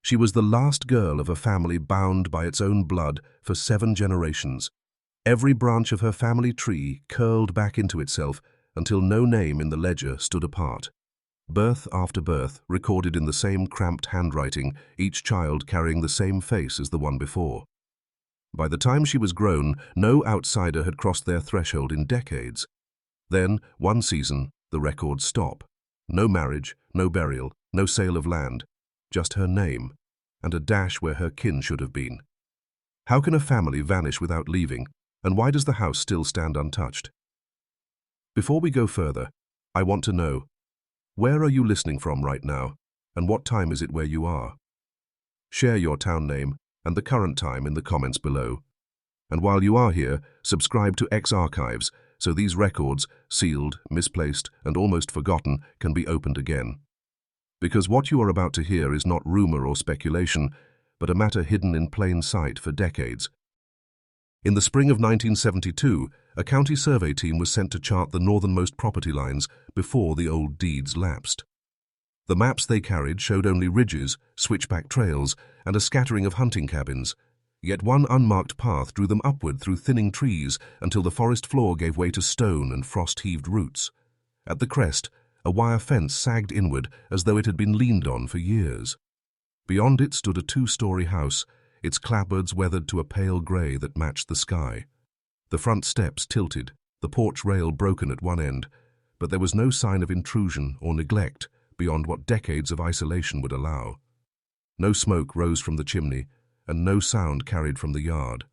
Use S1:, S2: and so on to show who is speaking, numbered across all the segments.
S1: She was the last girl of a family bound by its own blood for 7 generations. Every branch of her family tree curled back into itself until no name in the ledger stood apart. Birth after birth, recorded in the same cramped handwriting, each child carrying the same face as the one before. By the time she was grown, no outsider had crossed their threshold in decades. Then, one season, the records stop. No marriage, no burial, no sale of land, just her name, and a dash where her kin should have been. How can a family vanish without leaving, and why does the house still stand untouched? Before we go further, I want to know, where are you listening from right now, and what time is it where you are? Share your town name and the current time in the comments below. And while you are here, subscribe to X Archives so these records, sealed, misplaced, and almost forgotten, can be opened again. Because what you are about to hear is not rumor or speculation, but a matter hidden in plain sight for decades. In the spring of 1972, a county survey team was sent to chart the northernmost property lines before the old deeds lapsed. The maps they carried showed only ridges, switchback trails, and a scattering of hunting cabins. Yet one unmarked path drew them upward through thinning trees until the forest floor gave way to stone and frost-heaved roots. At the crest, a wire fence sagged inward as though it had been leaned on for years. Beyond it stood a 2-story house, its clapboards weathered to a pale grey that matched the sky. The front steps tilted, the porch rail broken at one end, but there was no sign of intrusion or neglect beyond what decades of isolation would allow. No smoke rose from the chimney, and no sound carried from the yard.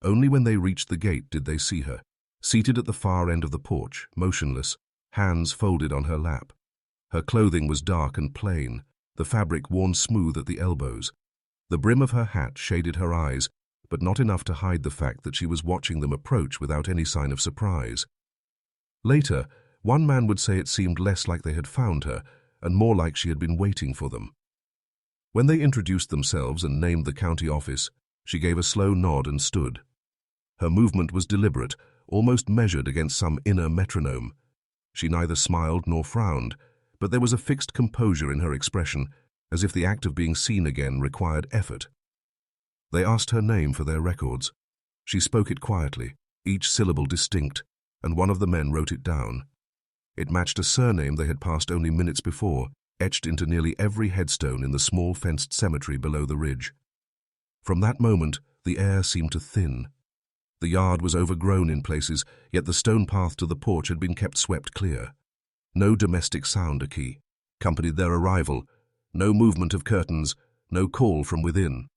S1: Only when they reached the gate did they see her, seated at the far end of the porch, motionless, hands folded on her lap. Her clothing was dark and plain, the fabric worn smooth at the elbows. The brim of her hat shaded her eyes, but not enough to hide the fact that she was watching them approach without any sign of surprise. Later, one man would say it seemed less like they had found her, and more like she had been waiting for them. When they introduced themselves and named the county office, she gave a slow nod and stood. Her movement was deliberate, almost measured against some inner metronome. She neither smiled nor frowned, but there was a fixed composure in her expression, as if the act of being seen again required effort. They asked her name for their records. She spoke it quietly, each syllable distinct, and one of the men wrote it down. It matched a surname they had passed only minutes before, etched into nearly every headstone in the small fenced cemetery below the ridge. From that moment, the air seemed to thin. The yard was overgrown in places, yet the stone path to the porch had been kept swept clear. No domestic sound accompanied their arrival, no movement of curtains, no call from within.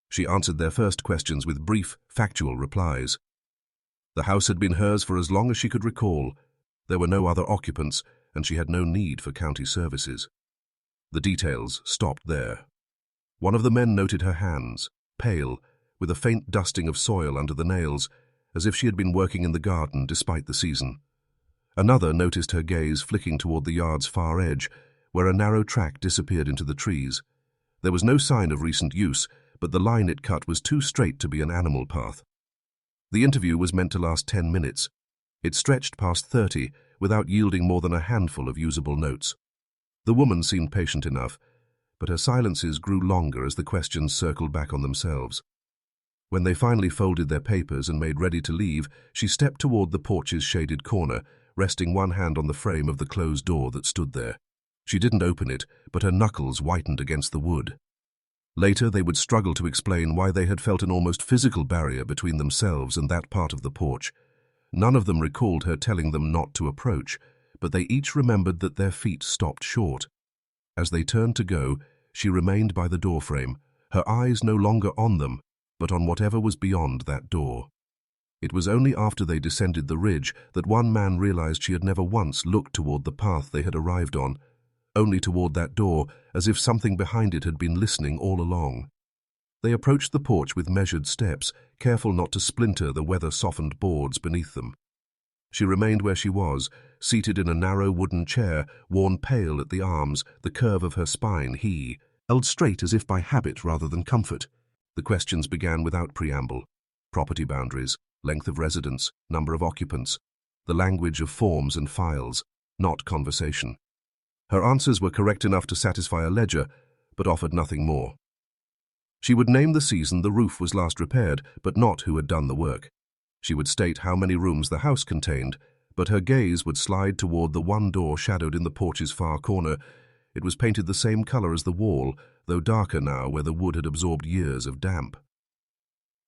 S1: She answered their first questions with brief, factual replies. The house had been hers for as long as she could recall. There were no other occupants, and she had no need for county services. The details stopped there. One of the men noted her hands, pale, with a faint dusting of soil under the nails, as if she had been working in the garden despite the season. Another noticed her gaze flicking toward the yard's far edge, where a narrow track disappeared into the trees. There was no sign of recent use, but the line it cut was too straight to be an animal path. The interview was meant to last 10 minutes. It stretched past 30, without yielding more than a handful of usable notes. The woman seemed patient enough, but her silences grew longer as the questions circled back on themselves. When they finally folded their papers and made ready to leave, she stepped toward the porch's shaded corner, resting one hand on the frame of the closed door that stood there. She didn't open it, but her knuckles whitened against the wood. Later, they would struggle to explain why they had felt an almost physical barrier between themselves and that part of the porch. None of them recalled her telling them not to approach, but they each remembered that their feet stopped short. As they turned to go, she remained by the doorframe, her eyes no longer on them, but on whatever was beyond that door. It was only after they descended the ridge that one man realized she had never once looked toward the path they had arrived on, only toward that door, as if something behind it had been listening all along. They approached the porch with measured steps, careful not to splinter the weather-softened boards beneath them. She remained where she was, seated in a narrow wooden chair, worn pale at the arms, the curve of her spine held straight as if by habit rather than comfort. The questions began without preamble. Property boundaries, length of residence, number of occupants, the language of forms and files, not conversation. Her answers were correct enough to satisfy a ledger, but offered nothing more. She would name the season the roof was last repaired, but not who had done the work. She would state how many rooms the house contained, but her gaze would slide toward the one door shadowed in the porch's far corner. It was painted the same color as the wall, though darker now where the wood had absorbed years of damp.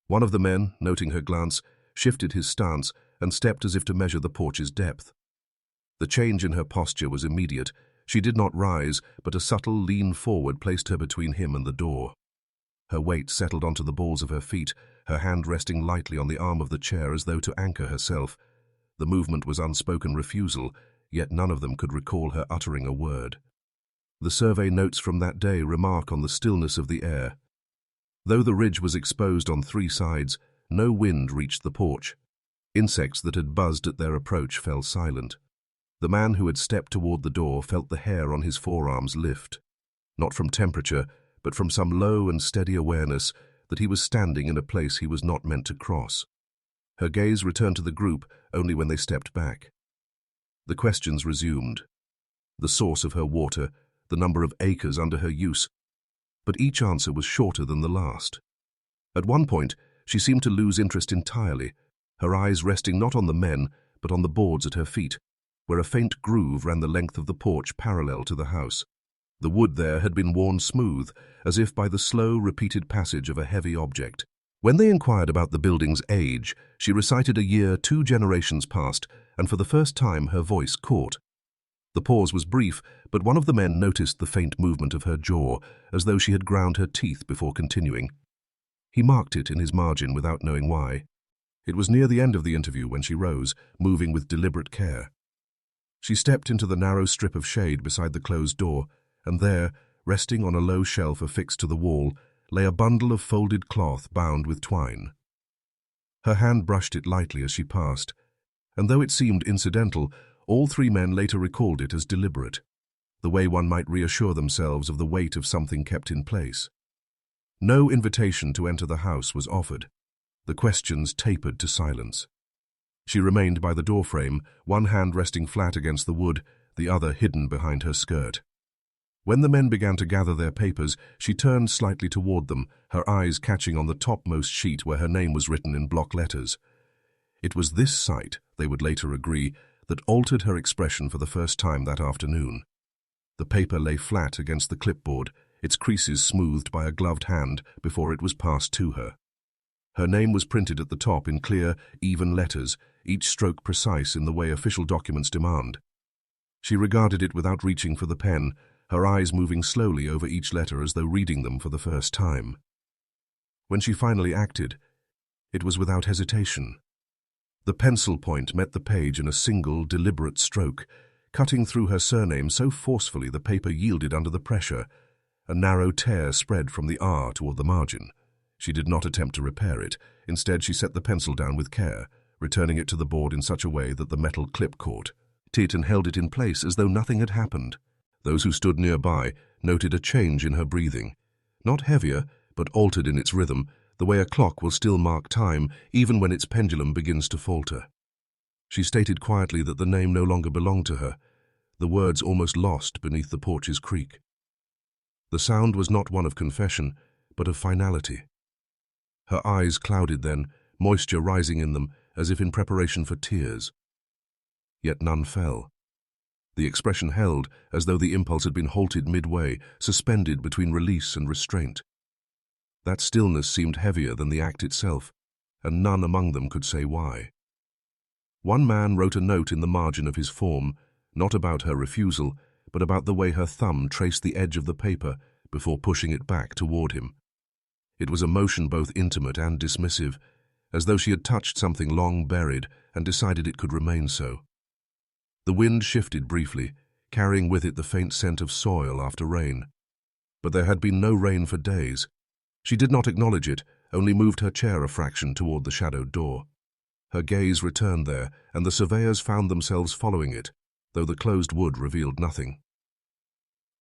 S1: One of the men, noting her glance, shifted his stance and stepped as if to measure the porch's depth. The change in her posture was immediate. She did not rise, but a subtle lean forward placed her between him and the door. Her weight settled onto the balls of her feet, her hand resting lightly on the arm of the chair as though to anchor herself. The movement was unspoken refusal, yet none of them could recall her uttering a word. The survey notes from that day remark on the stillness of the air. Though the ridge was exposed on 3 sides, no wind reached the porch. Insects that had buzzed at their approach fell silent. The man who had stepped toward the door felt the hair on his forearms lift, not from temperature, but from some low and steady awareness that he was standing in a place he was not meant to cross. Her gaze returned to the group only when they stepped back. The questions resumed. The source of her water, the number of acres under her use, but each answer was shorter than the last. At one point, she seemed to lose interest entirely, her eyes resting not on the men, but on the boards at her feet, where a faint groove ran the length of the porch parallel to the house. The wood there had been worn smooth, as if by the slow, repeated passage of a heavy object. When they inquired about the building's age, she recited a year 2 generations past, and for the first time her voice caught. The pause was brief, but one of the men noticed the faint movement of her jaw, as though she had ground her teeth before continuing. He marked it in his margin without knowing why. It was near the end of the interview when she rose, moving with deliberate care. She stepped into the narrow strip of shade beside the closed door, and there, resting on a low shelf affixed to the wall, lay a bundle of folded cloth bound with twine. Her hand brushed it lightly as she passed, and though it seemed incidental, all 3 men later recalled it as deliberate, the way one might reassure themselves of the weight of something kept in place. No invitation to enter the house was offered. The questions tapered to silence. She remained by the doorframe, one hand resting flat against the wood, the other hidden behind her skirt. When the men began to gather their papers, she turned slightly toward them, her eyes catching on the topmost sheet where her name was written in block letters. It was this sight, they would later agree, that altered her expression for the first time that afternoon. The paper lay flat against the clipboard, its creases smoothed by a gloved hand before it was passed to her. Her name was printed at the top in clear, even letters, each stroke precise in the way official documents demand. She regarded it without reaching for the pen, her eyes moving slowly over each letter as though reading them for the first time. When she finally acted, it was without hesitation. The pencil point met the page in a single, deliberate stroke, cutting through her surname so forcefully the paper yielded under the pressure. A narrow tear spread from the R toward the margin. She did not attempt to repair it. Instead, she set the pencil down with care, returning it to the board in such a way that the metal clip caught. And held it in place as though nothing had happened. Those who stood nearby noted a change in her breathing. Not heavier, but altered in its rhythm, the way a clock will still mark time even when its pendulum begins to falter. She stated quietly that the name no longer belonged to her, the words almost lost beneath the porch's creak. The sound was not one of confession, but of finality. Her eyes clouded then, moisture rising in them as if in preparation for tears. Yet none fell. The expression held as though the impulse had been halted midway, suspended between release and restraint. That stillness seemed heavier than the act itself, and none among them could say why. One man wrote a note in the margin of his form, not about her refusal, but about the way her thumb traced the edge of the paper before pushing it back toward him. It was a motion both intimate and dismissive, as though she had touched something long buried and decided it could remain so. The wind shifted briefly, carrying with it the faint scent of soil after rain. But there had been no rain for days. She did not acknowledge it, only moved her chair a fraction toward the shadowed door. Her gaze returned there, and the surveyors found themselves following it, though the closed wood revealed nothing.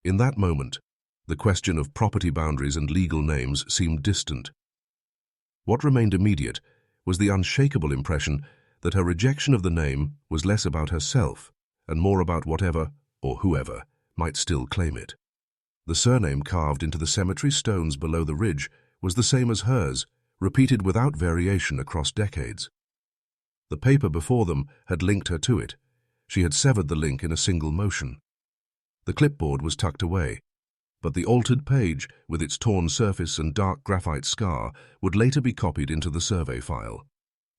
S1: In that moment, the question of property boundaries and legal names seemed distant. What remained immediate was the unshakable impression that her rejection of the name was less about herself and more about whatever, or whoever, might still claim it. The surname carved into the cemetery stones below the ridge was the same as hers, repeated without variation across decades. The paper before them had linked her to it. She had severed the link in a single motion. The clipboard was tucked away, but the altered page, with its torn surface and dark graphite scar, would later be copied into the survey file.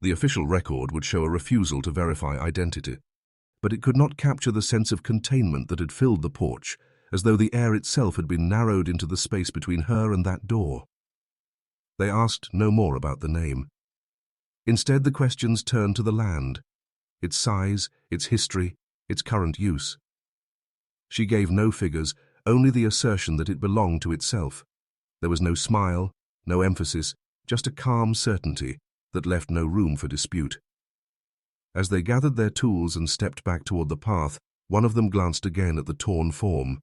S1: The official record would show a refusal to verify identity, but it could not capture the sense of containment that had filled the porch, as though the air itself had been narrowed into the space between her and that door. They asked no more about the name. Instead, the questions turned to the land, its size, its history, its current use. She gave no figures, only the assertion that it belonged to itself. There was no smile, no emphasis, just a calm certainty that left no room for dispute. As they gathered their tools and stepped back toward the path, one of them glanced again at the torn form.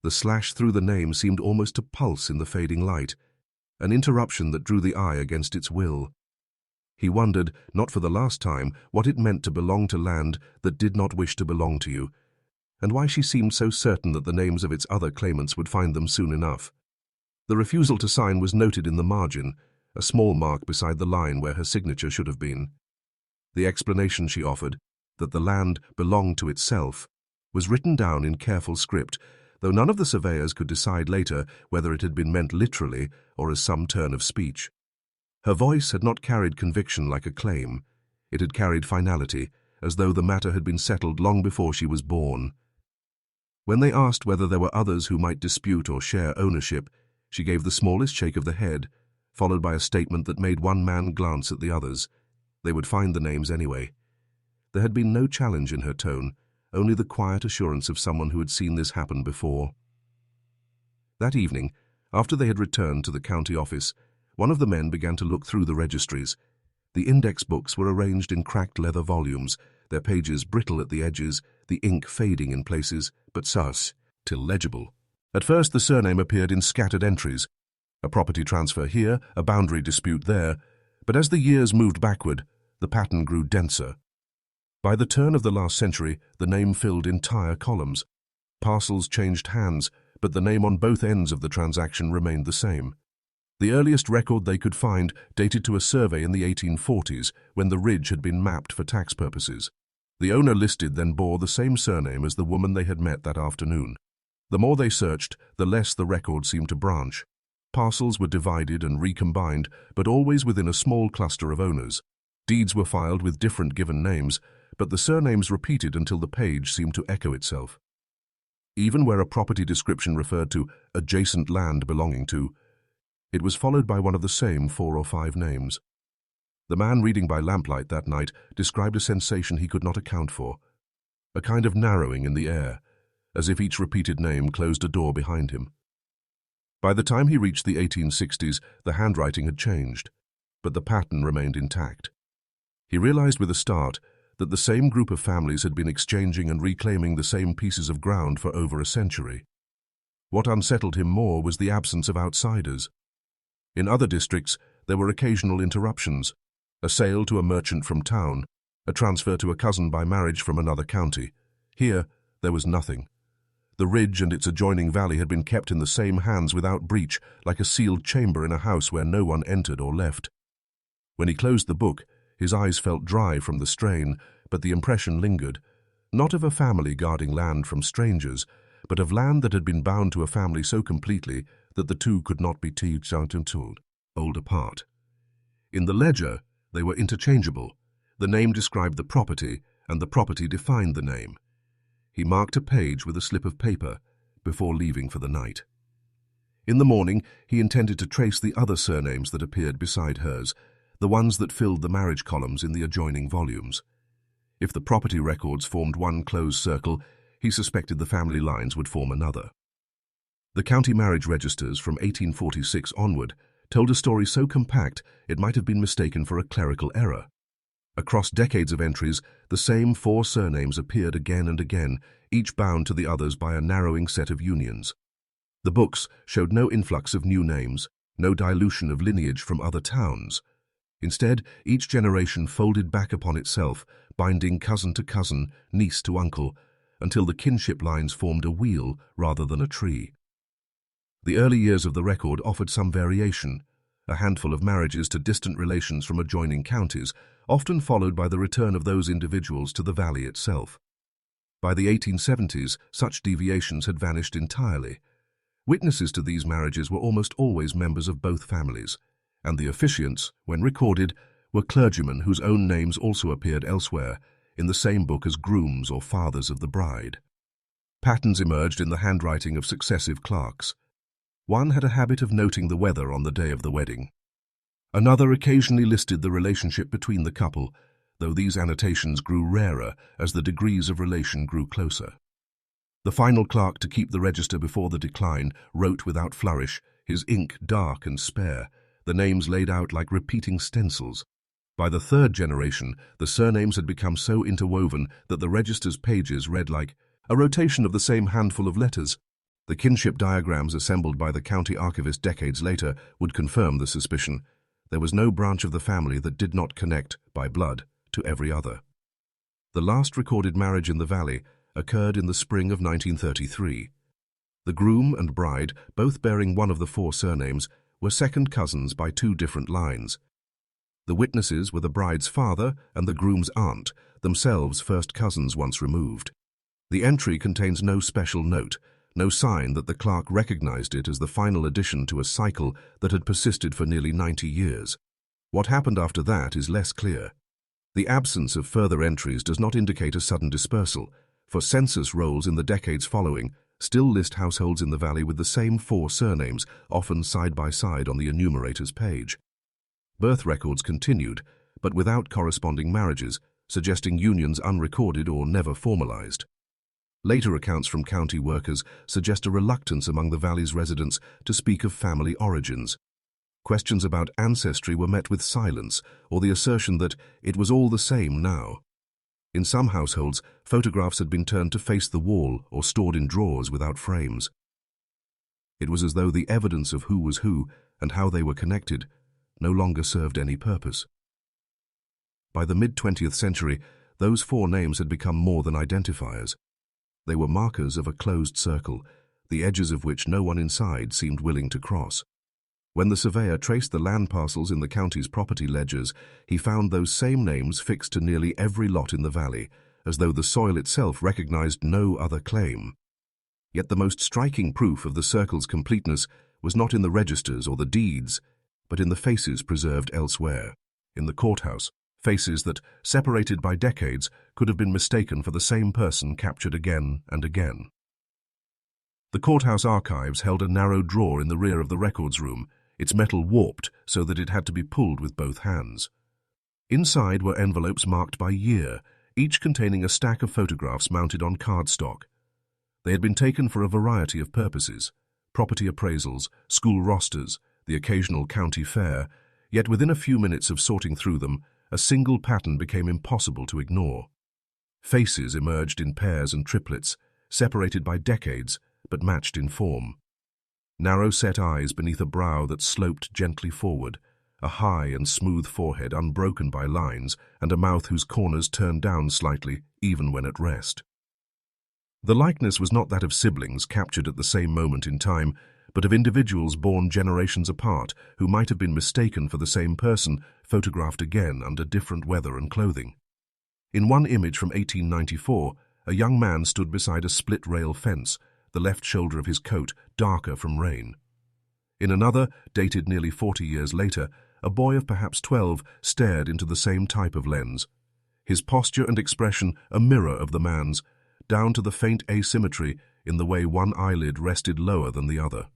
S1: The slash through the name seemed almost to pulse in the fading light, an interruption that drew the eye against its will. He wondered, not for the last time, what it meant to belong to land that did not wish to belong to you, and why she seemed so certain that the names of its other claimants would find them soon enough. The refusal to sign was noted in the margin, a small mark beside the line where her signature should have been. The explanation she offered, that the land belonged to itself, was written down in careful script, though none of the surveyors could decide later whether it had been meant literally or as some turn of speech. Her voice had not carried conviction like a claim. It had carried finality, as though the matter had been settled long before she was born. When they asked whether there were others who might dispute or share ownership, she gave the smallest shake of the head, followed by a statement that made one man glance at the others. They would find the names anyway. There had been no challenge in her tone, only the quiet assurance of someone who had seen this happen before. That evening, after they had returned to the county office, one of the men began to look through the registries. The index books were arranged in cracked leather volumes, their pages brittle at the edges, the ink fading in places, but still legible. At first the surname appeared in scattered entries, a property transfer here, a boundary dispute there, but as the years moved backward, the pattern grew denser. By the turn of the last century, the name filled entire columns. Parcels changed hands, but the name on both ends of the transaction remained the same. The earliest record they could find dated to a survey in the 1840s, when the ridge had been mapped for tax purposes. The owner listed then bore the same surname as the woman they had met that afternoon. The more they searched, the less the record seemed to branch. Parcels were divided and recombined, but always within a small cluster of owners. Deeds were filed with different given names, but the surnames repeated until the page seemed to echo itself. Even where a property description referred to adjacent land belonging to, it was followed by one of the same 4 or 5 names. The man reading by lamplight that night described a sensation he could not account for, a kind of narrowing in the air, as if each repeated name closed a door behind him. By the time he reached the 1860s, the handwriting had changed, but the pattern remained intact. He realized with a start that the same group of families had been exchanging and reclaiming the same pieces of ground for over a century. What unsettled him more was the absence of outsiders. In other districts, there were occasional interruptions, a sale to a merchant from town, a transfer to a cousin by marriage from another county. Here, there was nothing. The ridge and its adjoining valley had been kept in the same hands without breach, like a sealed chamber in a house where no one entered or left. When he closed the book, his eyes felt dry from the strain, but the impression lingered, not of a family guarding land from strangers, but of land that had been bound to a family so completely that the two could not be told apart. In the ledger, they were interchangeable. The name described the property, and the property defined the name. He marked a page with a slip of paper before leaving for the night. In the morning, he intended to trace the other surnames that appeared beside hers, the ones that filled the marriage columns in the adjoining volumes. If the property records formed one closed circle, he suspected the family lines would form another. The county marriage registers from 1846 onward told a story so compact it might have been mistaken for a clerical error. Across decades of entries, the same 4 surnames appeared again and again, each bound to the others by a narrowing set of unions. The books showed no influx of new names, no dilution of lineage from other towns. Instead, each generation folded back upon itself, binding cousin to cousin, niece to uncle, until the kinship lines formed a wheel rather than a tree. The early years of the record offered some variation, a handful of marriages to distant relations from adjoining counties, often followed by the return of those individuals to the valley itself. By the 1870s, such deviations had vanished entirely. Witnesses to these marriages were almost always members of both families, and the officiants, when recorded, were clergymen whose own names also appeared elsewhere, in the same book as grooms or fathers of the bride. Patterns emerged in the handwriting of successive clerks. One had a habit of noting the weather on the day of the wedding. Another occasionally listed the relationship between the couple, though these annotations grew rarer as the degrees of relation grew closer. The final clerk to keep the register before the decline wrote without flourish, his ink dark and spare, the names laid out like repeating stencils. By the third generation, the surnames had become so interwoven that the register's pages read like a rotation of the same handful of letters. The kinship diagrams assembled by the county archivist decades later would confirm the suspicion. There was no branch of the family that did not connect, by blood, to every other. The last recorded marriage in the valley occurred in the spring of 1933. The groom and bride, both bearing one of the four surnames, were second cousins by two different lines. The witnesses were the bride's father and the groom's aunt, themselves first cousins once removed. The entry contains no special note, no sign that the clerk recognized it as the final addition to a cycle that had persisted for nearly 90 years. What happened after that is less clear. The absence of further entries does not indicate a sudden dispersal, for census rolls in the decades following still list households in the valley with the same four surnames, often side by side on the enumerator's page. Birth records continued, but without corresponding marriages, suggesting unions unrecorded or never formalized. Later accounts from county workers suggest a reluctance among the valley's residents to speak of family origins. Questions about ancestry were met with silence or the assertion that it was all the same now. In some households, photographs had been turned to face the wall or stored in drawers without frames. It was as though the evidence of who was who and how they were connected no longer served any purpose. By the mid-20th century, those four names had become more than identifiers. They were markers of a closed circle, the edges of which no one inside seemed willing to cross. When the surveyor traced the land parcels in the county's property ledgers, he found those same names fixed to nearly every lot in the valley, as though the soil itself recognized no other claim. Yet the most striking proof of the circle's completeness was not in the registers or the deeds, but in the faces preserved elsewhere. In the courthouse, faces that, separated by decades, could have been mistaken for the same person captured again and again. The courthouse archives held a narrow drawer in the rear of the records room, its metal warped so that it had to be pulled with both hands. Inside were envelopes marked by year, each containing a stack of photographs mounted on cardstock. They had been taken for a variety of purposes: property appraisals, school rosters, the occasional county fair, yet within a few minutes of sorting through them, a single pattern became impossible to ignore. Faces emerged in pairs and triplets, separated by decades, but matched in form. Narrow-set eyes beneath a brow that sloped gently forward, a high and smooth forehead unbroken by lines, and a mouth whose corners turned down slightly, even when at rest. The likeness was not that of siblings captured at the same moment in time, but of individuals born generations apart who might have been mistaken for the same person, photographed again under different weather and clothing. In one image from 1894, a young man stood beside a split-rail fence, the left shoulder of his coat darker from rain. In another, dated nearly 40 years later, a boy of perhaps 12 stared into the same type of lens. His posture and expression a mirror of the man's, down to the faint asymmetry in the way one eyelid rested lower than the other.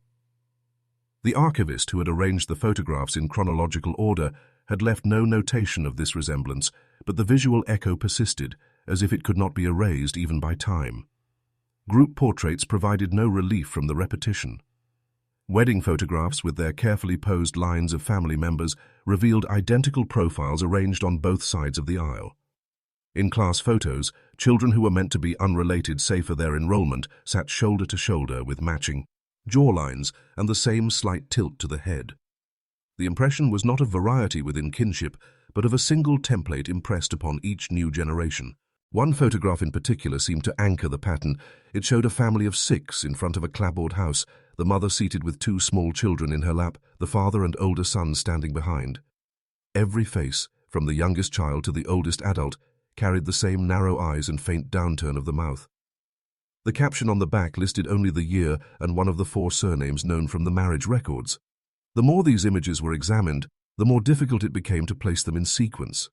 S1: The archivist who had arranged the photographs in chronological order had left no notation of this resemblance, but the visual echo persisted, as if it could not be erased even by time. Group portraits provided no relief from the repetition. Wedding photographs with their carefully posed lines of family members revealed identical profiles arranged on both sides of the aisle. In class photos, children who were meant to be unrelated save for their enrollment sat shoulder to shoulder with matching jawlines and the same slight tilt to the head. The impression was not of variety within kinship, but of a single template impressed upon each new generation. One photograph in particular seemed to anchor the pattern. It showed a family of 6 in front of a clapboard house, the mother seated with 2 small children in her lap, the father and older son standing behind. Every face, from the youngest child to the oldest adult, carried the same narrow eyes and faint downturn of the mouth. The caption on the back listed only the year and one of the 4 surnames known from the marriage records. The more these images were examined, the more difficult it became to place them in sequence.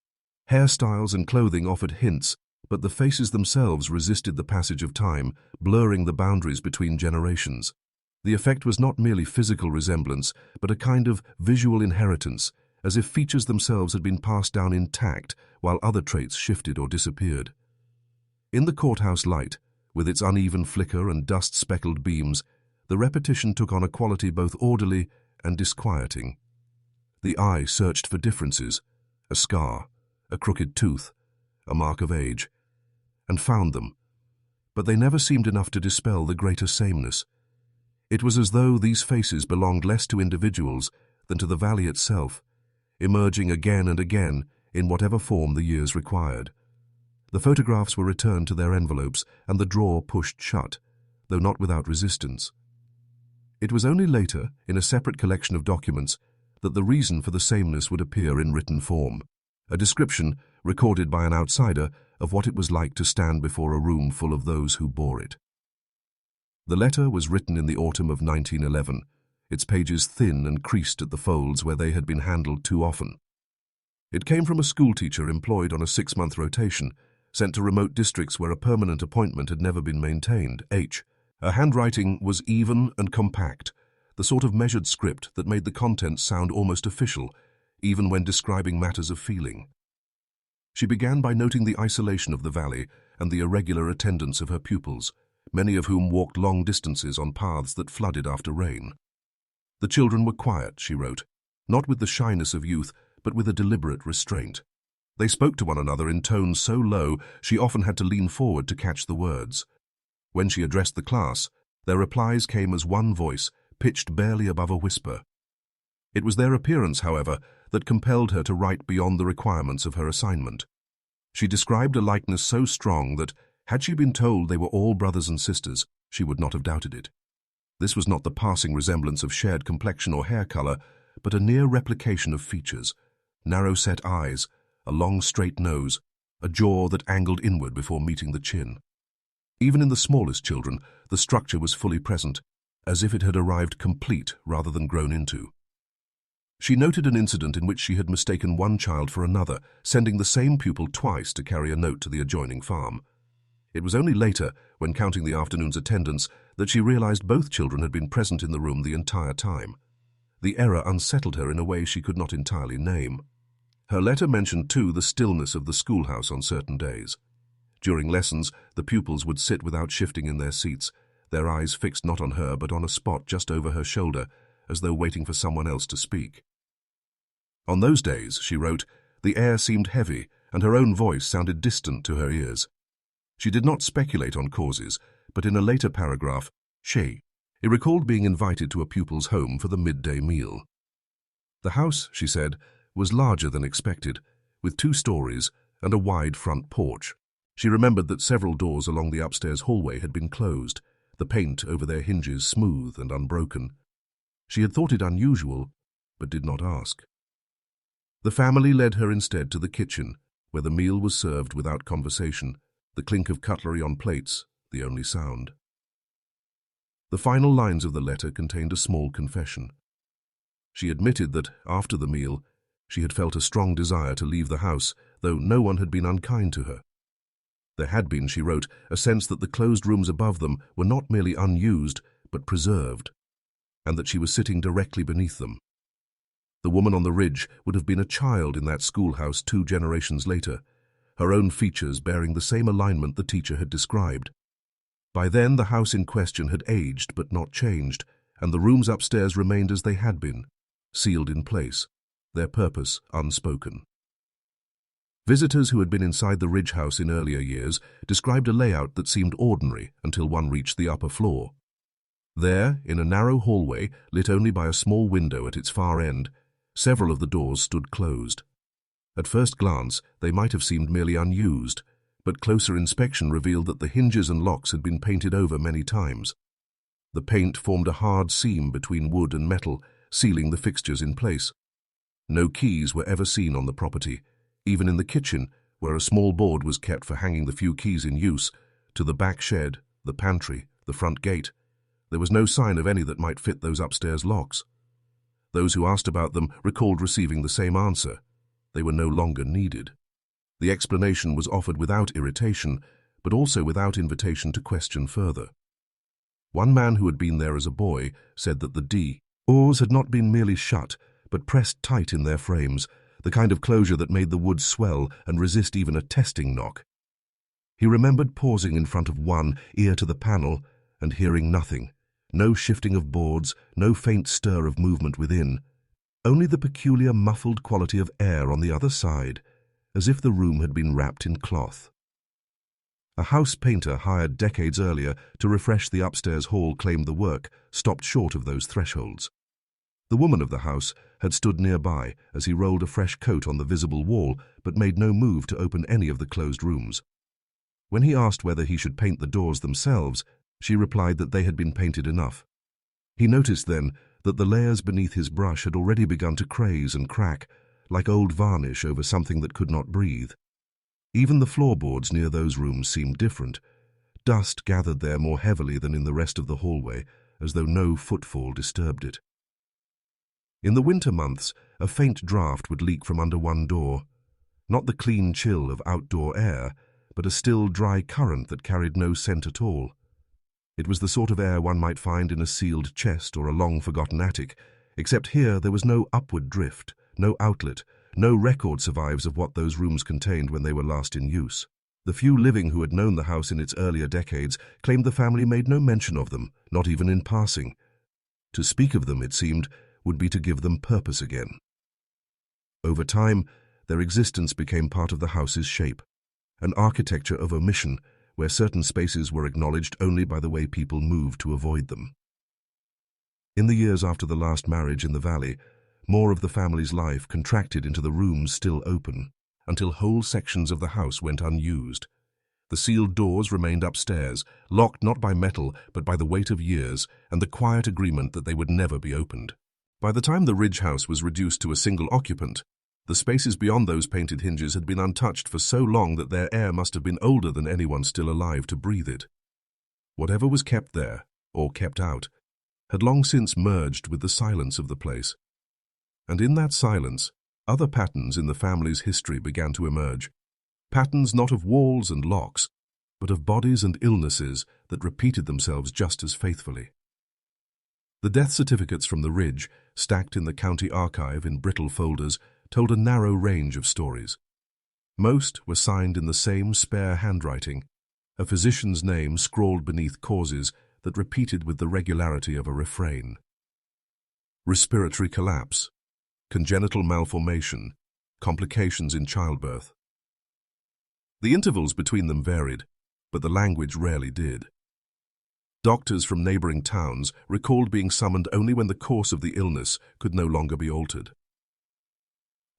S1: Hairstyles and clothing offered hints, but the faces themselves resisted the passage of time, blurring the boundaries between generations. The effect was not merely physical resemblance, but a kind of visual inheritance, as if features themselves had been passed down intact while other traits shifted or disappeared. In the courthouse light, with its uneven flicker and dust-speckled beams, the repetition took on a quality both orderly and disquieting. The eye searched for differences, a scar, a crooked tooth, a mark of age, and found them, but they never seemed enough to dispel the greater sameness. It was as though these faces belonged less to individuals than to the valley itself, emerging again and again in whatever form the years required. The photographs were returned to their envelopes and the drawer pushed shut, though not without resistance. It was only later, in a separate collection of documents, that the reason for the sameness would appear in written form, a description, recorded by an outsider, of what it was like to stand before a room full of those who bore it. The letter was written in the autumn of 1911, its pages thin and creased at the folds where they had been handled too often. It came from a schoolteacher employed on a 6-month rotation, sent to remote districts where a permanent appointment had never been maintained. Her handwriting was even and compact, the sort of measured script that made the contents sound almost official, even when describing matters of feeling. She began by noting the isolation of the valley and the irregular attendance of her pupils, many of whom walked long distances on paths that flooded after rain. The children were quiet, she wrote, not with the shyness of youth, but with a deliberate restraint. They spoke to one another in tones so low she often had to lean forward to catch the words. When she addressed the class, their replies came as one voice, pitched barely above a whisper. It was their appearance, however, that compelled her to write beyond the requirements of her assignment. She described a likeness so strong that, had she been told they were all brothers and sisters, she would not have doubted it. This was not the passing resemblance of shared complexion or hair color, but a near replication of features, narrow-set eyes, a long straight nose, a jaw that angled inward before meeting the chin. Even in the smallest children, the structure was fully present, as if it had arrived complete rather than grown into. She noted an incident in which she had mistaken one child for another, sending the same pupil twice to carry a note to the adjoining farm. It was only later, when counting the afternoon's attendance, that she realized both children had been present in the room the entire time. The error unsettled her in a way she could not entirely name. Her letter mentioned, too, the stillness of the schoolhouse on certain days. During lessons, the pupils would sit without shifting in their seats, their eyes fixed not on her but on a spot just over her shoulder, as though waiting for someone else to speak. On those days, she wrote, the air seemed heavy and her own voice sounded distant to her ears. She did not speculate on causes, but in a later paragraph, she recalled being invited to a pupil's home for the midday meal. The house, she said, was larger than expected, with 2 stories and a wide front porch. She remembered that several doors along the upstairs hallway had been closed, the paint over their hinges smooth and unbroken. She had thought it unusual, but did not ask. The family led her instead to the kitchen, where the meal was served without conversation, the clink of cutlery on plates the only sound. The final lines of the letter contained a small confession. She admitted that, after the meal, she had felt a strong desire to leave the house, though no one had been unkind to her. There had been, she wrote, a sense that the closed rooms above them were not merely unused, but preserved, and that she was sitting directly beneath them. The woman on the ridge would have been a child in that schoolhouse 2 generations later, her own features bearing the same alignment the teacher had described. By then the house in question had aged but not changed, and the rooms upstairs remained as they had been, sealed in place, their purpose unspoken. Visitors who had been inside the ridge house in earlier years described a layout that seemed ordinary until one reached the upper floor. There, in a narrow hallway lit only by a small window at its far end, several of the doors stood closed. At first glance, they might have seemed merely unused, but closer inspection revealed that the hinges and locks had been painted over many times. The paint formed a hard seam between wood and metal, sealing the fixtures in place. No keys were ever seen on the property, even in the kitchen, where a small board was kept for hanging the few keys in use, to the back shed, the pantry, the front gate. There was no sign of any that might fit those upstairs locks. Those who asked about them recalled receiving the same answer. They were no longer needed. The explanation was offered without irritation, but also without invitation to question further. One man who had been there as a boy said that the doors had not been merely shut, but pressed tight in their frames, the kind of closure that made the wood swell and resist even a testing knock. He remembered pausing in front of one, ear to the panel, and hearing nothing. No shifting of boards, no faint stir of movement within. Only the peculiar muffled quality of air on the other side, as if the room had been wrapped in cloth. A house painter hired decades earlier to refresh the upstairs hall claimed the work stopped short of those thresholds. The woman of the house had stood nearby as he rolled a fresh coat on the visible wall, but made no move to open any of the closed rooms. When he asked whether he should paint the doors themselves, she replied that they had been painted enough. He noticed then that the layers beneath his brush had already begun to craze and crack, like old varnish over something that could not breathe. Even the floorboards near those rooms seemed different. Dust gathered there more heavily than in the rest of the hallway, as though no footfall disturbed it. In the winter months, a faint draught would leak from under one door. Not the clean chill of outdoor air, but a still, dry current that carried no scent at all. It was the sort of air one might find in a sealed chest or a long-forgotten attic, except here there was no upward drift, no outlet, no record survives of what those rooms contained when they were last in use. The few living who had known the house in its earlier decades claimed the family made no mention of them, not even in passing. To speak of them, it seemed, would be to give them purpose again. Over time, their existence became part of the house's shape, an architecture of omission where certain spaces were acknowledged only by the way people moved to avoid them. In the years after the last marriage in the valley, more of the family's life contracted into the rooms still open, until whole sections of the house went unused. The sealed doors remained upstairs, locked not by metal but by the weight of years and the quiet agreement that they would never be opened. By the time the Ridge house was reduced to a single occupant, the spaces beyond those painted hinges had been untouched for so long that their air must have been older than anyone still alive to breathe it. Whatever was kept there, or kept out, had long since merged with the silence of the place. And in that silence, other patterns in the family's history began to emerge. Patterns not of walls and locks, but of bodies and illnesses that repeated themselves just as faithfully. The death certificates from the Ridge, stacked in the county archive in brittle folders, told a narrow range of stories. Most were signed in the same spare handwriting, a physician's name scrawled beneath causes that repeated with the regularity of a refrain. Respiratory collapse, congenital malformation, complications in childbirth. The intervals between them varied, but the language rarely did. Doctors from neighboring towns recalled being summoned only when the course of the illness could no longer be altered.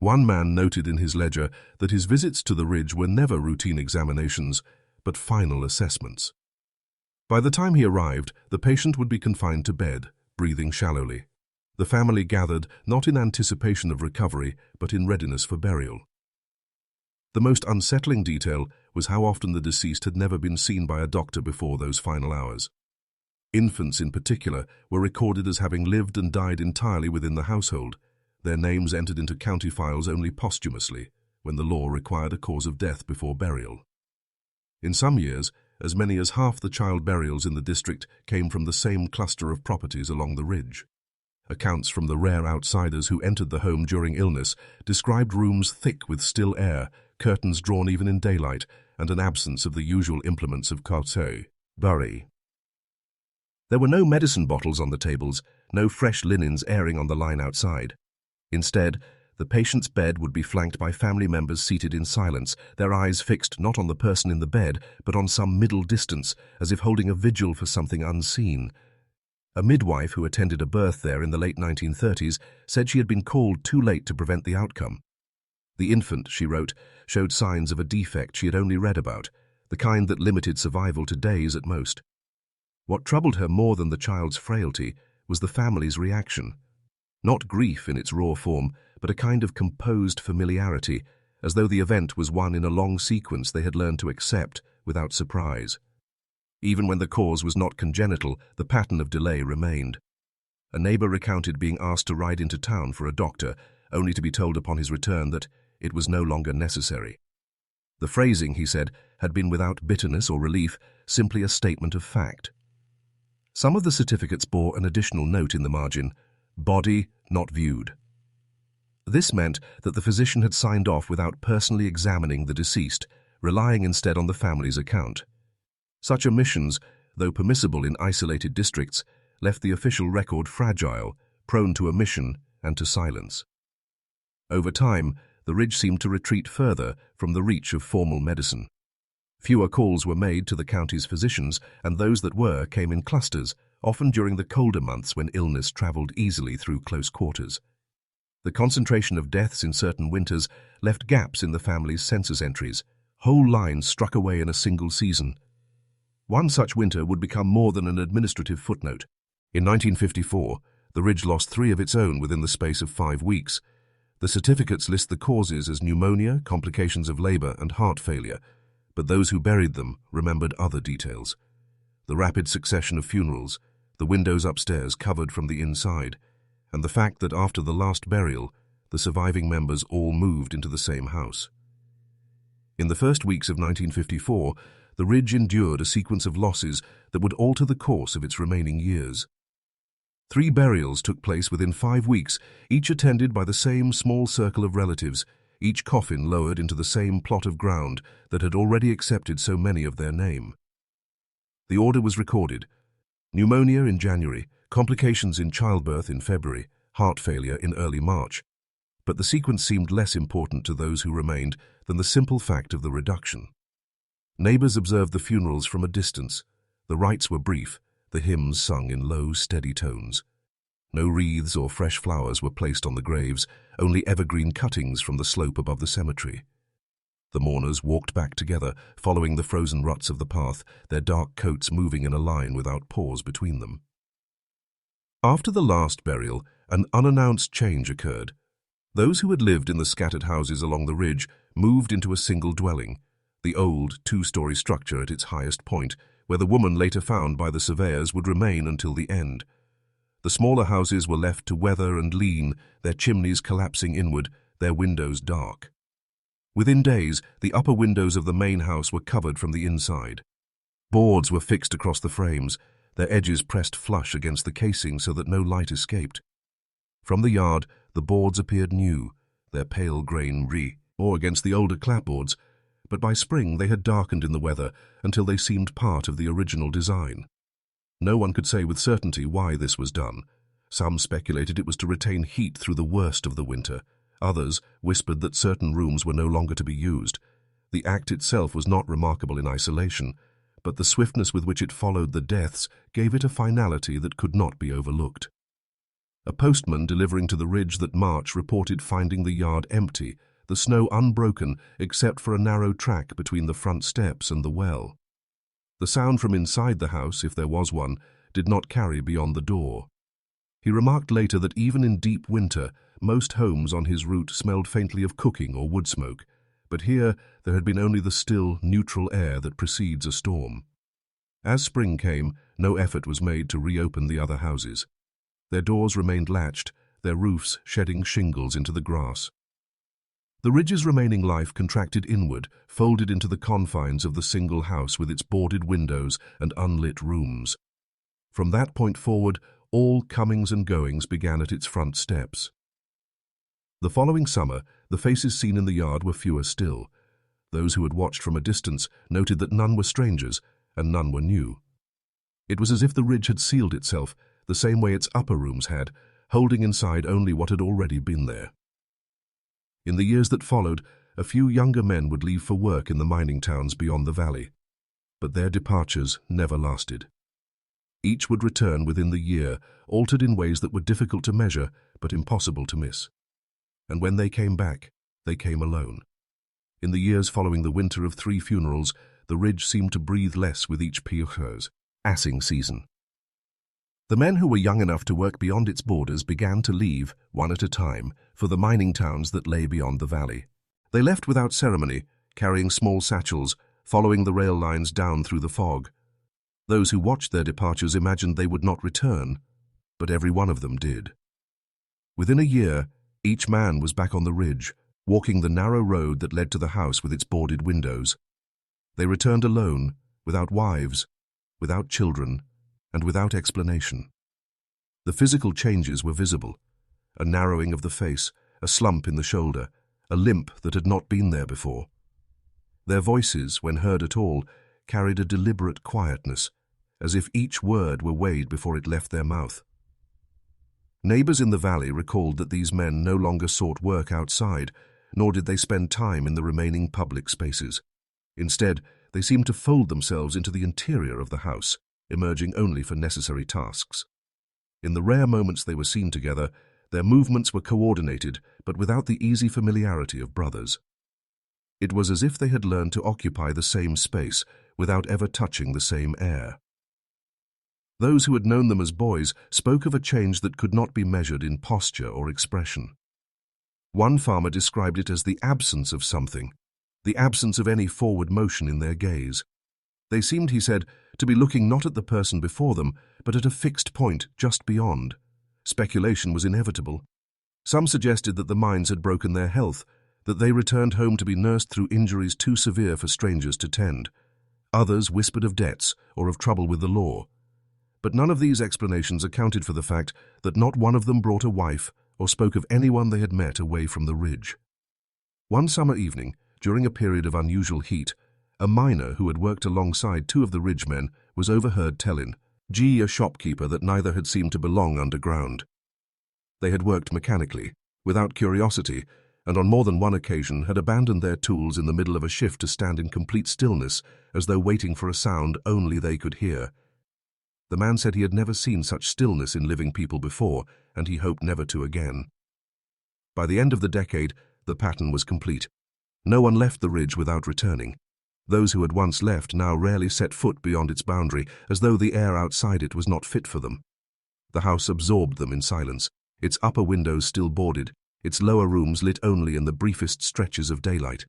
S1: One man noted in his ledger that his visits to the Ridge were never routine examinations, but final assessments. By the time he arrived, the patient would be confined to bed, breathing shallowly. The family gathered not in anticipation of recovery, but in readiness for burial. The most unsettling detail was how often the deceased had never been seen by a doctor before those final hours. Infants in particular were recorded as having lived and died entirely within the household, their names entered into county files only posthumously, when the law required a cause of death before burial. In some years, as many as half the child burials in the district came from the same cluster of properties along the Ridge. Accounts from the rare outsiders who entered the home during illness described rooms thick with still air, curtains drawn even in daylight, and an absence of the usual implements of bury. There were no medicine bottles on the tables, no fresh linens airing on the line outside. Instead, the patient's bed would be flanked by family members seated in silence, their eyes fixed not on the person in the bed, but on some middle distance, as if holding a vigil for something unseen. A midwife who attended a birth there in the late 1930s said she had been called too late to prevent the outcome. The infant, she wrote, showed signs of a defect she had only read about, the kind that limited survival to days at most. What troubled her more than the child's frailty was the family's reaction. Not grief in its raw form, but a kind of composed familiarity, as though the event was one in a long sequence they had learned to accept without surprise. Even when the cause was not congenital, the pattern of delay remained. A neighbor recounted being asked to ride into town for a doctor, only to be told upon his return that it was no longer necessary. The phrasing, he said, had been without bitterness or relief, simply a statement of fact. Some of the certificates bore an additional note in the margin: body not viewed. This meant that the physician had signed off without personally examining the deceased, relying instead on the family's account. Such omissions, though permissible in isolated districts, left the official record fragile, prone to omission and to silence. Over time, the ridge seemed to retreat further from the reach of formal medicine. Fewer calls were made to the county's physicians, and those that were came in clusters, often during the colder months when illness travelled easily through close quarters. The concentration of deaths in certain winters left gaps in the family's census entries. Whole lines struck away in a single season. One such winter would become more than an administrative footnote. In 1954, the ridge lost 3 of its own within the space of 5 weeks. The certificates list the causes as pneumonia, complications of labor, and heart failure, but those who buried them remembered other details. The rapid succession of funerals, the windows upstairs covered from the inside, and the fact that after the last burial, the surviving members all moved into the same house. In the first weeks of 1954, the ridge endured a sequence of losses that would alter the course of its remaining years. 3 burials took place within 5 weeks, each attended by the same small circle of relatives, each coffin lowered into the same plot of ground that had already accepted so many of their name. The order was recorded: pneumonia in January, complications in childbirth in February, heart failure in early March. But the sequence seemed less important to those who remained than the simple fact of the reduction. Neighbors observed the funerals from a distance. The rites were brief, the hymns sung in low, steady tones. No wreaths or fresh flowers were placed on the graves, only evergreen cuttings from the slope above the cemetery. The mourners walked back together, following the frozen ruts of the path, their dark coats moving in a line without pause between them. After the last burial, an unannounced change occurred. Those who had lived in the scattered houses along the ridge moved into a single dwelling, the old 2-story structure at its highest point, where the woman later found by the surveyors would remain until the end. The smaller houses were left to weather and lean, their chimneys collapsing inward, their windows dark. Within days, the upper windows of the main house were covered from the inside. Boards were fixed across the frames, their edges pressed flush against the casing so that no light escaped. From the yard, the boards appeared new, their pale grain or against the older clapboards, but by spring they had darkened in the weather until they seemed part of the original design. No one could say with certainty why this was done. Some speculated it was to retain heat through the worst of the winter. Others whispered that certain rooms were no longer to be used. The act itself was not remarkable in isolation, but the swiftness with which it followed the deaths gave it a finality that could not be overlooked. A postman delivering to the ridge that March reported finding the yard empty, the snow unbroken except for a narrow track between the front steps and the well. The sound from inside the house, if there was one, did not carry beyond the door. He remarked later that even in deep winter, most homes on his route smelled faintly of cooking or wood smoke, but here there had been only the still, neutral air that precedes a storm. As spring came, no effort was made to reopen the other houses. Their doors remained latched, their roofs shedding shingles into the grass. The ridge's remaining life contracted inward, folded into the confines of the single house with its boarded windows and unlit rooms. From that point forward, all comings and goings began at its front steps. The following summer, the faces seen in the yard were fewer still. Those who had watched from a distance noted that none were strangers, and none were new. It was as if the ridge had sealed itself, the same way its upper rooms had, holding inside only what had already been there. In the years that followed, a few younger men would leave for work in the mining towns beyond the valley, but their departures never lasted. Each would return within the year, altered in ways that were difficult to measure but impossible to miss. And when they came back, They came alone. In the years following the winter of 3 funerals, the ridge seemed to breathe less with each piocheuse, assing season. The men who were young enough to work beyond its borders began to leave, one at a time, for the mining towns that lay beyond the valley. They left without ceremony, carrying small satchels, following the rail lines down through the fog. Those who watched their departures imagined they would not return, but every one of them did. Within a year, each man was back on the ridge, walking the narrow road that led to the house with its boarded windows. They returned alone, without wives, without children, and without explanation. The physical changes were visible: a narrowing of the face, a slump in the shoulder, a limp that had not been there before. Their voices, when heard at all, carried a deliberate quietness, as if each word were weighed before it left their mouth. Neighbors in the valley recalled that these men no longer sought work outside, nor did they spend time in the remaining public spaces. Instead, they seemed to fold themselves into the interior of the house, emerging only for necessary tasks. In the rare moments they were seen together, their movements were coordinated, but without the easy familiarity of brothers. It was as if they had learned to occupy the same space without ever touching the same air. Those who had known them as boys spoke of a change that could not be measured in posture or expression. One farmer described it as the absence of something, the absence of any forward motion in their gaze. They seemed, he said, to be looking not at the person before them, but at a fixed point just beyond. Speculation was inevitable. Some suggested that the mines had broken their health, that they returned home to be nursed through injuries too severe for strangers to tend. Others whispered of debts or of trouble with the law. But none of these explanations accounted for the fact that not one of them brought a wife or spoke of anyone they had met away from the ridge. One summer evening, during a period of unusual heat, a miner who had worked alongside 2 of the ridge men was overheard telling a shopkeeper, that neither had seemed to belong underground. They had worked mechanically, without curiosity, and on more than one occasion had abandoned their tools in the middle of a shift to stand in complete stillness, as though waiting for a sound only they could hear. The man said he had never seen such stillness in living people before, and he hoped never to again. By the end of the decade, the pattern was complete. No one left the ridge without returning. Those who had once left now rarely set foot beyond its boundary, as though the air outside it was not fit for them. The house absorbed them in silence, its upper windows still boarded, its lower rooms lit only in the briefest stretches of daylight.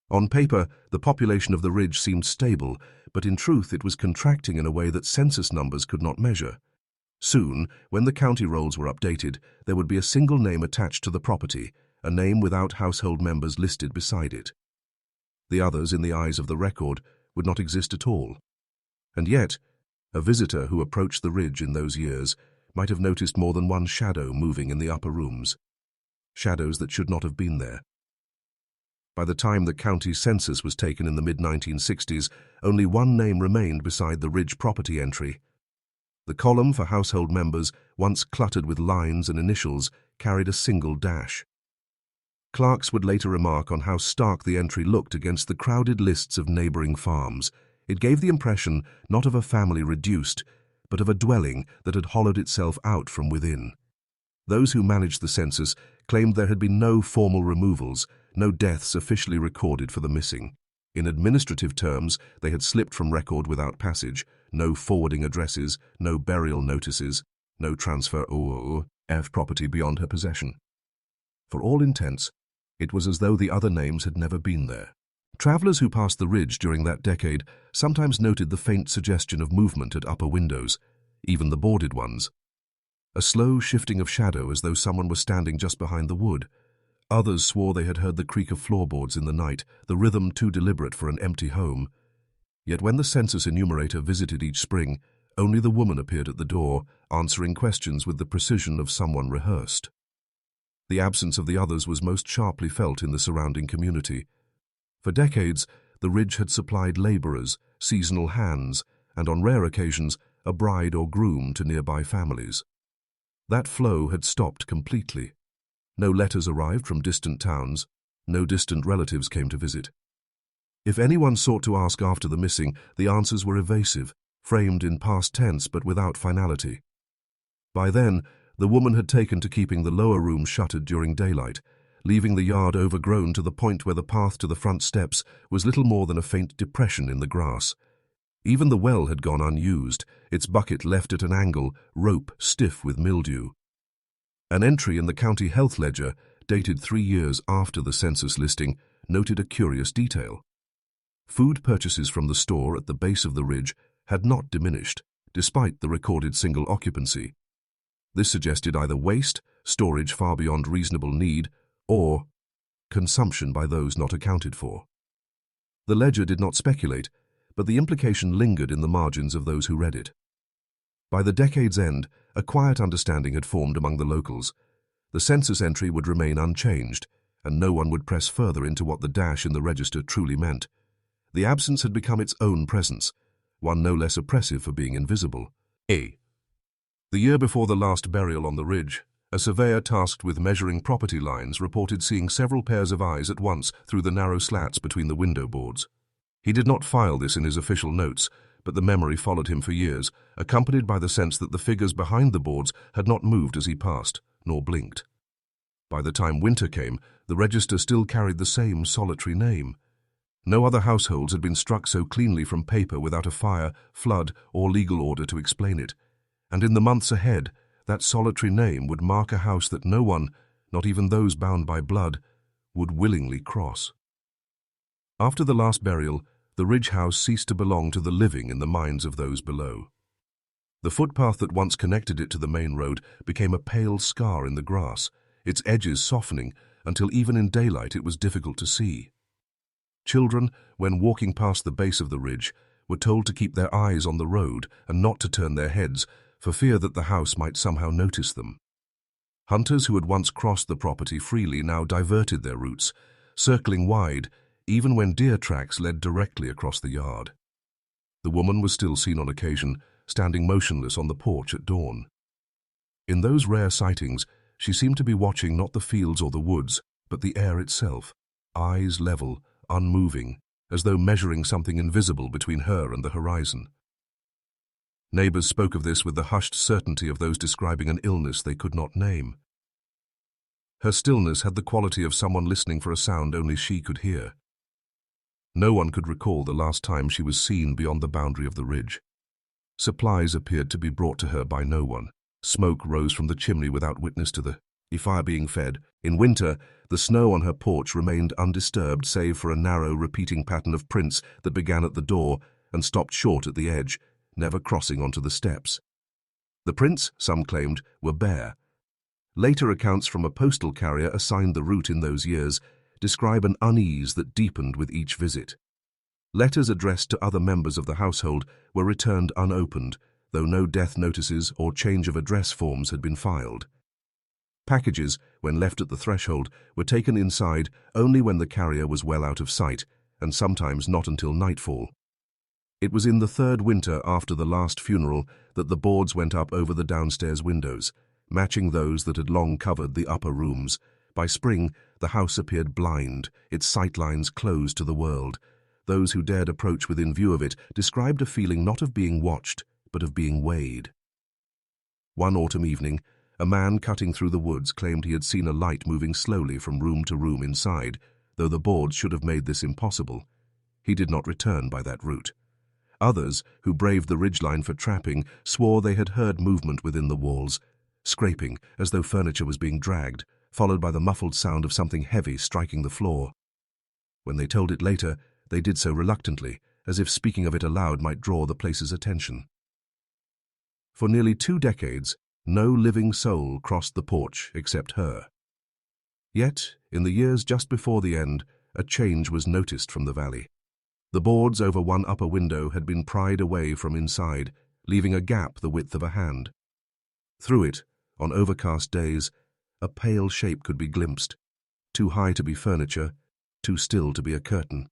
S1: On paper, the population of the ridge seemed stable, but in truth it was contracting in a way that census numbers could not measure. Soon, when the county rolls were updated, there would be a single name attached to the property, a name without household members listed beside it. The others, in the eyes of the record, would not exist at all. And yet, a visitor who approached the ridge in those years might have noticed more than one shadow moving in the upper rooms, shadows that should not have been there. By the time the county census was taken in the mid-1960s, only one name remained beside the ridge property entry. The column for household members, once cluttered with lines and initials, carried a single dash. Clerks would later remark on how stark the entry looked against the crowded lists of neighboring farms. It gave the impression not of a family reduced, but of a dwelling that had hollowed itself out from within. Those who managed the census claimed there had been no formal removals, no deaths officially recorded for the missing. In administrative terms, they had slipped from record without passage, no forwarding addresses, no burial notices, no transfer of property beyond her possession. For all intents, it was as though the other names had never been there. Travelers who passed the ridge during that decade sometimes noted the faint suggestion of movement at upper windows, even the boarded ones. A slow shifting of shadow as though someone was standing just behind the wood. Others swore they had heard the creak of floorboards in the night, the rhythm too deliberate for an empty home. Yet when the census enumerator visited each spring, only the woman appeared at the door, answering questions with the precision of someone rehearsed. The absence of the others was most sharply felt in the surrounding community. For decades, the ridge had supplied laborers, seasonal hands, and on rare occasions, a bride or groom to nearby families. That flow had stopped completely. No letters arrived from distant towns, no distant relatives came to visit. If anyone sought to ask after the missing, the answers were evasive, framed in past tense but without finality. By then, the woman had taken to keeping the lower rooms shuttered during daylight, leaving the yard overgrown to the point where the path to the front steps was little more than a faint depression in the grass. Even the well had gone unused, its bucket left at an angle, rope stiff with mildew. An entry in the county health ledger, dated 3 years after the census listing, noted a curious detail. Food purchases from the store at the base of the ridge had not diminished, despite the recorded single occupancy. This suggested either waste, storage far beyond reasonable need, or consumption by those not accounted for. The ledger did not speculate, but the implication lingered in the margins of those who read it. By the decade's end, a quiet understanding had formed among the locals. The census entry would remain unchanged, and no one would press further into what the dash in the register truly meant. The absence had become its own presence, one no less oppressive for being invisible. The year before the last burial on the ridge, a surveyor tasked with measuring property lines reported seeing several pairs of eyes at once through the narrow slats between the window boards. He did not file this in his official notes, but the memory followed him for years, accompanied by the sense that the figures behind the boards had not moved as he passed, nor blinked. By the time winter came, the register still carried the same solitary name. No other households had been struck so cleanly from paper without a fire, flood, or legal order to explain it. And in the months ahead, that solitary name would mark a house that no one, not even those bound by blood, would willingly cross. After the last burial, the ridge house ceased to belong to the living in the minds of those below. The footpath that once connected it to the main road became a pale scar in the grass, its edges softening until even in daylight it was difficult to see. Children, when walking past the base of the ridge, were told to keep their eyes on the road and not to turn their heads, for fear that the house might somehow notice them. Hunters who had once crossed the property freely now diverted their routes, circling wide, even when deer tracks led directly across the yard. The woman was still seen on occasion, standing motionless on the porch at dawn. In those rare sightings, she seemed to be watching not the fields or the woods, but the air itself, eyes level, unmoving, as though measuring something invisible between her and the horizon. Neighbors spoke of this with the hushed certainty of those describing an illness they could not name. Her stillness had the quality of someone listening for a sound only she could hear. No one could recall the last time she was seen beyond the boundary of the ridge. Supplies appeared to be brought to her by no one. Smoke rose from the chimney without witness to the fire being fed. In winter, the snow on her porch remained undisturbed save for a narrow repeating pattern of prints that began at the door and stopped short at the edge, never crossing onto the steps. The prints, some claimed, were bare. Later accounts from a postal carrier assigned the route in those years describe an unease that deepened with each visit. Letters addressed to other members of the household were returned unopened, though no death notices or change of address forms had been filed. Packages, when left at the threshold, were taken inside only when the carrier was well out of sight, and sometimes not until nightfall. It was in the third winter after the last funeral that the boards went up over the downstairs windows, matching those that had long covered the upper rooms. By spring, the house appeared blind, its sightlines closed to the world. Those who dared approach within view of it described a feeling not of being watched, but of being weighed. One autumn evening, a man cutting through the woods claimed he had seen a light moving slowly from room to room inside, though the boards should have made this impossible. He did not return by that route. Others, who braved the ridgeline for trapping, swore they had heard movement within the walls, scraping as though furniture was being dragged, followed by the muffled sound of something heavy striking the floor. When they told it later, they did so reluctantly, as if speaking of it aloud might draw the place's attention. For nearly 2 decades, no living soul crossed the porch except her. Yet, in the years just before the end, a change was noticed from the valley. The boards over one upper window had been pried away from inside, leaving a gap the width of a hand. Through it, on overcast days, a pale shape could be glimpsed, too high to be furniture, too still to be a curtain.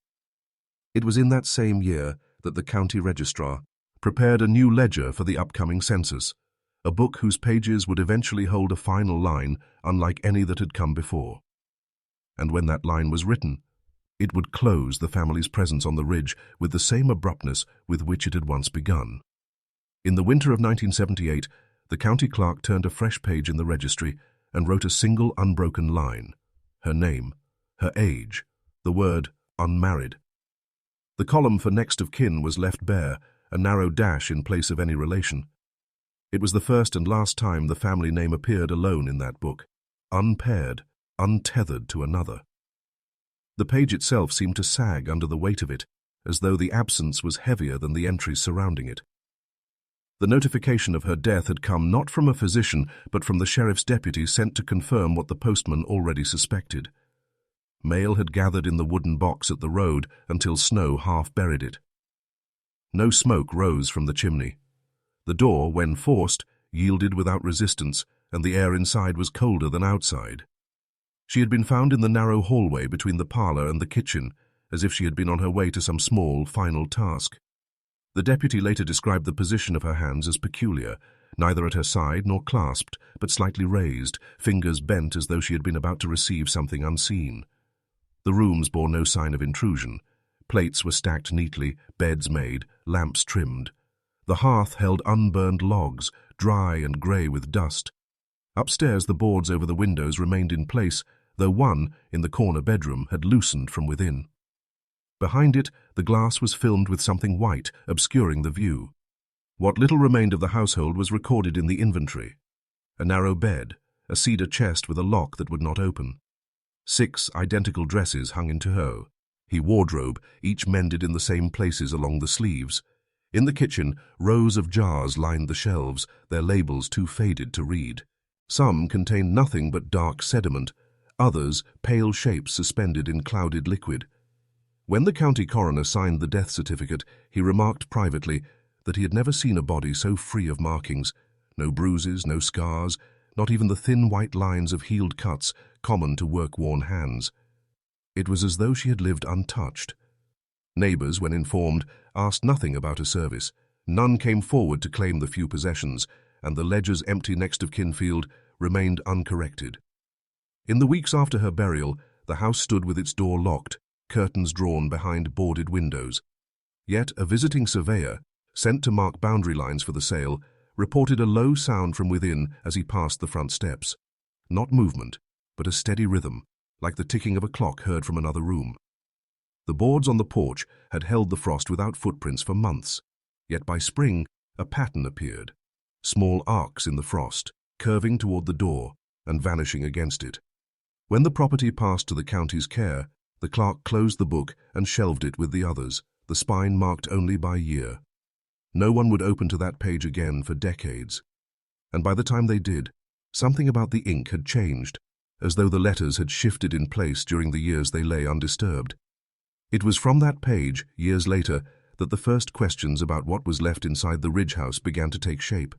S1: It was in that same year that the county registrar prepared a new ledger for the upcoming census, a book whose pages would eventually hold a final line unlike any that had come before. And when that line was written, it would close the family's presence on the ridge with the same abruptness with which it had once begun. In the winter of 1978, the county clerk turned a fresh page in the registry and wrote a single unbroken line. her name, her age, the word unmarried. The column for next of kin was left bare, a narrow dash in place of any relation. It was the first and last time the family name appeared alone in that book, unpaired, untethered to another. The page itself seemed to sag under the weight of it, as though the absence was heavier than the entries surrounding it. The notification of her death had come not from a physician, but from the sheriff's deputy sent to confirm what the postman already suspected. Mail had gathered in the wooden box at the road until snow half buried it. No smoke rose from the chimney. The door, when forced, yielded without resistance, and the air inside was colder than outside. She had been found in the narrow hallway between the parlour and the kitchen, as if she had been on her way to some small, final task. The deputy later described the position of her hands as peculiar, neither at her side nor clasped, but slightly raised, fingers bent as though she had been about to receive something unseen. The rooms bore no sign of intrusion. Plates were stacked neatly, beds made, lamps trimmed. The hearth held unburned logs, dry and grey with dust. Upstairs the boards over the windows remained in place, though one, in the corner bedroom, had loosened from within. Behind it, the glass was filmed with something white, obscuring the view. What little remained of the household was recorded in the inventory. A narrow bed, a cedar chest with a lock that would not open. 6 identical dresses hung in tow, a wardrobe, each mended in the same places along the sleeves. In the kitchen, rows of jars lined the shelves, their labels too faded to read. Some contained nothing but dark sediment, others pale shapes suspended in clouded liquid. When the county coroner signed the death certificate, he remarked privately that he had never seen a body so free of markings, no bruises, no scars, not even the thin white lines of healed cuts common to work-worn hands. It was as though she had lived untouched. Neighbours, when informed, asked nothing about her service. None came forward to claim the few possessions, and the ledger's empty next-of-kin field remained uncorrected. In the weeks after her burial, the house stood with its door locked, curtains drawn behind boarded windows. Yet a visiting surveyor, sent to mark boundary lines for the sale, reported a low sound from within as he passed the front steps. Not movement, but a steady rhythm, like the ticking of a clock heard from another room. The boards on the porch had held the frost without footprints for months, yet by spring a pattern appeared, small arcs in the frost, curving toward the door and vanishing against it. When the property passed to the county's care, the clerk closed the book and shelved it with the others, the spine marked only by year. No one would open to that page again for decades. And by the time they did, something about the ink had changed, as though the letters had shifted in place during the years they lay undisturbed. It was from that page, years later, that the first questions about what was left inside the Ridge house began to take shape.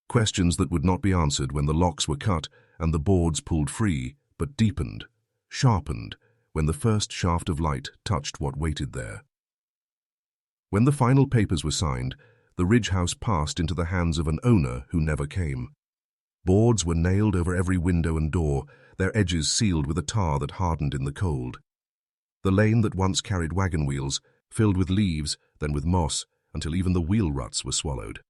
S1: Questions that would not be answered when the locks were cut and the boards pulled free, but deepened, sharpened, when the first shaft of light touched what waited there. When the final papers were signed, the Ridge house passed into the hands of an owner who never came. Boards were nailed over every window and door, their edges sealed with a tar that hardened in the cold. The lane that once carried wagon wheels filled with leaves, then with moss, until even the wheel ruts were swallowed.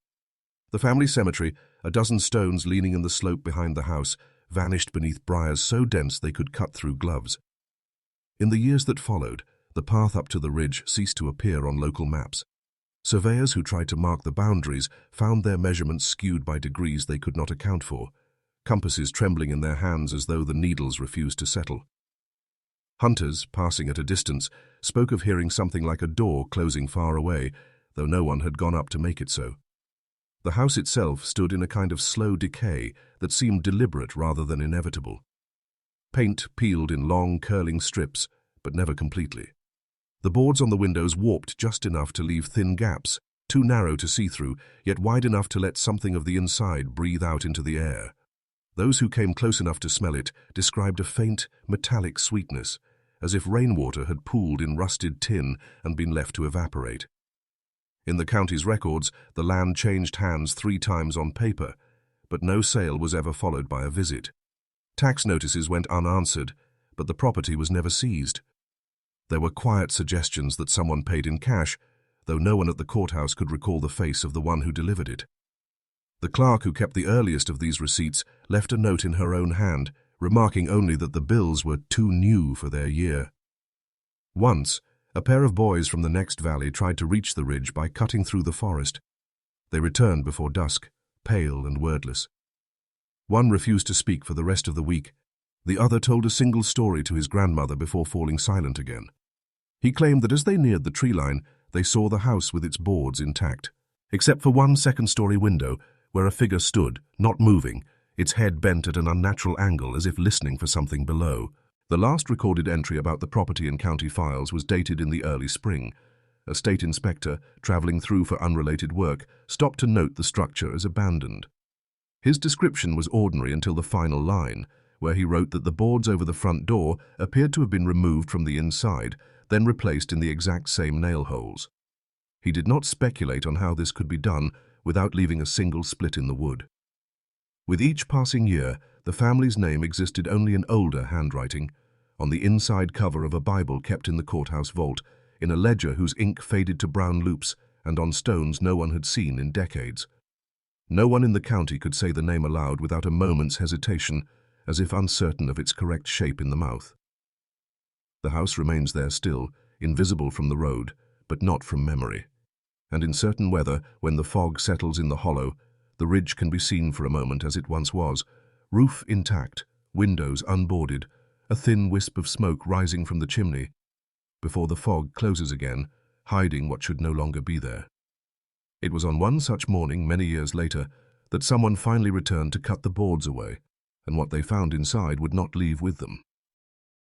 S1: The family cemetery, a dozen stones leaning in the slope behind the house, vanished beneath briars so dense they could cut through gloves. In the years that followed, the path up to the ridge ceased to appear on local maps. Surveyors who tried to mark the boundaries found their measurements skewed by degrees they could not account for, compasses trembling in their hands as though the needles refused to settle. Hunters, passing at a distance, spoke of hearing something like a door closing far away, though no one had gone up to make it so. The house itself stood in a kind of slow decay that seemed deliberate rather than inevitable. Paint peeled in long, curling strips, but never completely. The boards on the windows warped just enough to leave thin gaps, too narrow to see through, yet wide enough to let something of the inside breathe out into the air. Those who came close enough to smell it described a faint, metallic sweetness, as if rainwater had pooled in rusted tin and been left to evaporate. In the county's records, the land changed hands 3 times on paper, but no sale was ever followed by a visit. Tax notices went unanswered, but the property was never seized. There were quiet suggestions that someone paid in cash, though no one at the courthouse could recall the face of the one who delivered it. The clerk who kept the earliest of these receipts left a note in her own hand, remarking only that the bills were too new for their year. Once, a pair of boys from the next valley tried to reach the ridge by cutting through the forest. They returned before dusk, pale and wordless. One refused to speak for the rest of the week. The other told a single story to his grandmother before falling silent again. He claimed that as they neared the tree line, they saw the house with its boards intact, except for one second-story window where a figure stood, not moving, its head bent at an unnatural angle as if listening for something below. The last recorded entry about the property in county files was dated in the early spring. A state inspector, traveling through for unrelated work, stopped to note the structure as abandoned. His description was ordinary until the final line, where he wrote that the boards over the front door appeared to have been removed from the inside, then replaced in the exact same nail holes. He did not speculate on how this could be done without leaving a single split in the wood. With each passing year, the family's name existed only in older handwriting, on the inside cover of a Bible kept in the courthouse vault, in a ledger whose ink faded to brown loops, and on stones no one had seen in decades. No one in the county could say the name aloud without a moment's hesitation, as if uncertain of its correct shape in the mouth. The house remains there still, invisible from the road, but not from memory. And in certain weather, when the fog settles in the hollow, the ridge can be seen for a moment as it once was, roof intact, windows unboarded, a thin wisp of smoke rising from the chimney, before the fog closes again, hiding what should no longer be there. It was on one such morning, many years later, that someone finally returned to cut the boards away, and what they found inside would not leave with them.